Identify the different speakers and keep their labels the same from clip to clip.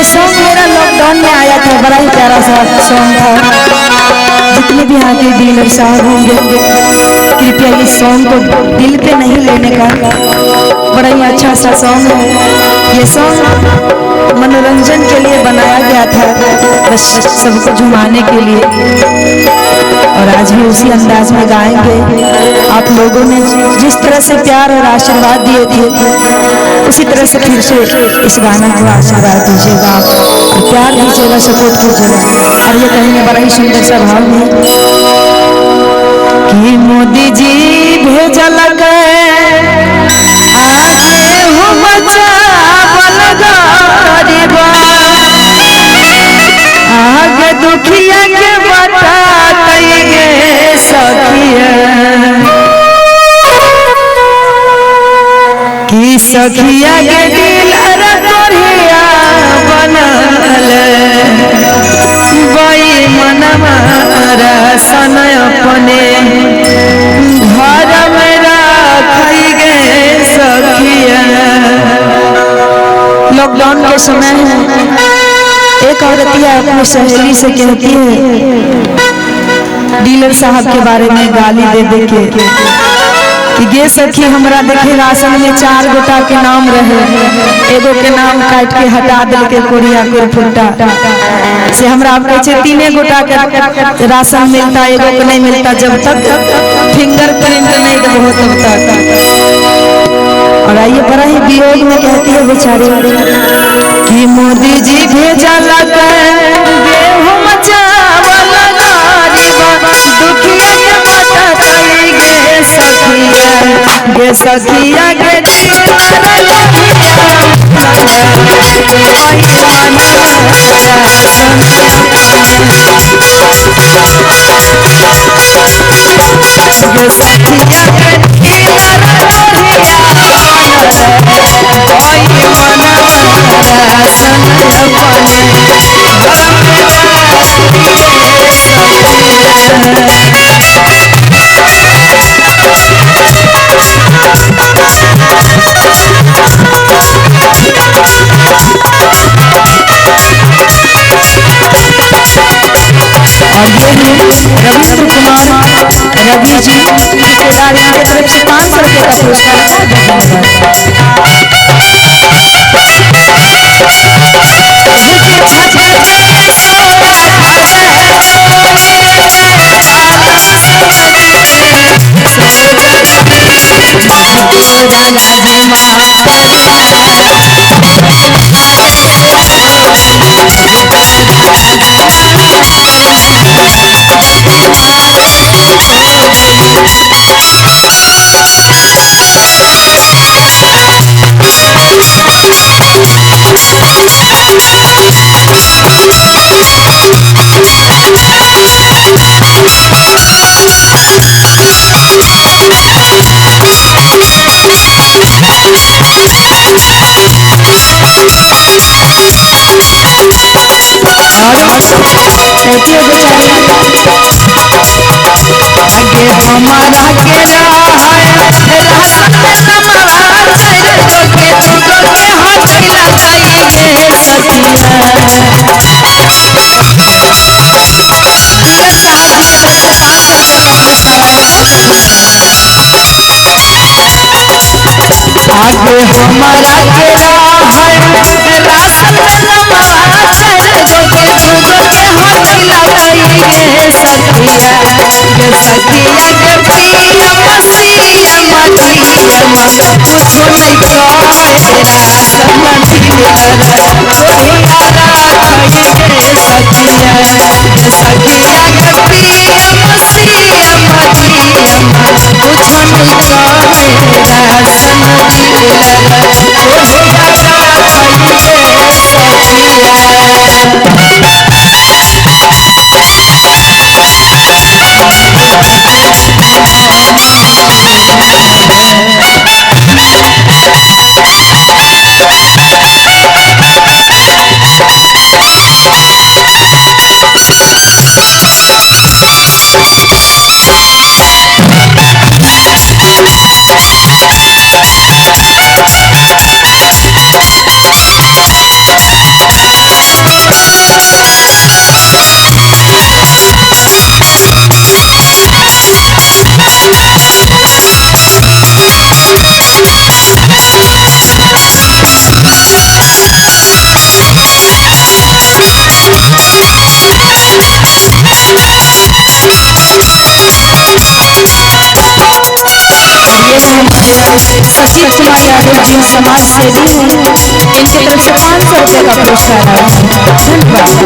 Speaker 1: ये सॉन्ग मेरा लॉकडाउन में आया था, बड़ा ही प्यारा सा सॉन्ग था। जितने भी यहाँ के डीलर साहब होंगे कृपया इस सॉन्ग को दिल पे नहीं लेने का, बड़ा ही अच्छा सा सॉन्ग है। ये सॉन्ग मनोरंजन के लिए बनाया गया था, बस सबको झुमाने के लिए, और आज भी उसी अंदाज में गाएंगे। आप लोगों ने जिस तरह से प्यार और आशीर्वाद दिए थे उसी तरह से फिर से इस गाना को आशीर्वाद दीजिएगा, प्यार दीजिएगा, सपोर्ट कीजिएगा। और ये कहेंगे बड़ा ही सुंदर सा भाव में कि मोदी जी भेजल आगे दुखिया के बता गे सखिया कि सखिया के दिलर तोरिया बनल बई मनवा रसन अपने घर में रखी गे सखिया। लॉकडाउन के समय है, एक औरतिया अपनी सहेली से कहती है डीलर साहब के बारे में गाली दे दे के कि गे सखी हमरा देखे राशन में 4 गोटा के नाम रहे, एगो के नाम काट के हटा दिल के कोरिया के फुट्टा से हमरा आप कहे 3 गोटा के राशन मिलता, एगो को नहीं मिलता। जब तक फिंगरप्रिंट नहीं देबो तब तक। और आइए बड़ा ही वियोग में कहती है बेचारी कि मोदी जी भेजा लगा गेहूं चावल गरीब दुखिया के बता गे सखिया गे सखिया गे रविंद्र कुमार रवि जी ठेकेदार की तरफ से 500 रुपये का पुरस्कार। कहती है बेचारी आगे हमारा के आगे हमारा के सचिन कुमार यादव जी समाज सेवी हैं, इनकी तरफ से 500 रुपये का पुरस्कार आया है।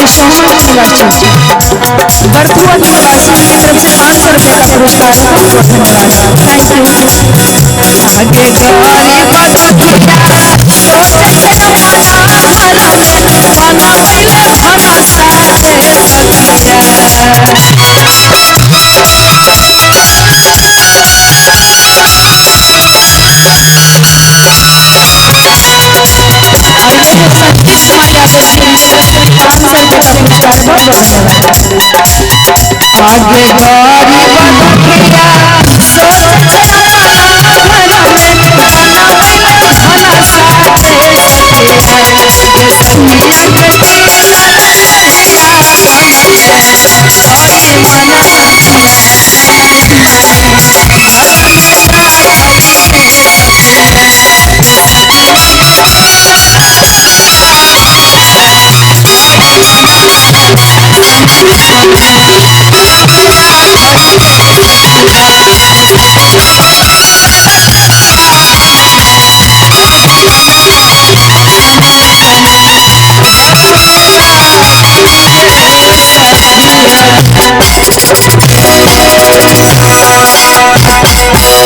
Speaker 1: जी सोमन निवासी बरकुआ निवासी की तरफ से 500 रुपये का पुरस्कार है। Thank you.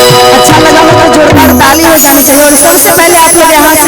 Speaker 1: आगे अच्छा लगा हो तो जोरदार ताली हो जानी चाहिए। और सबसे पहले आप लोग यहाँ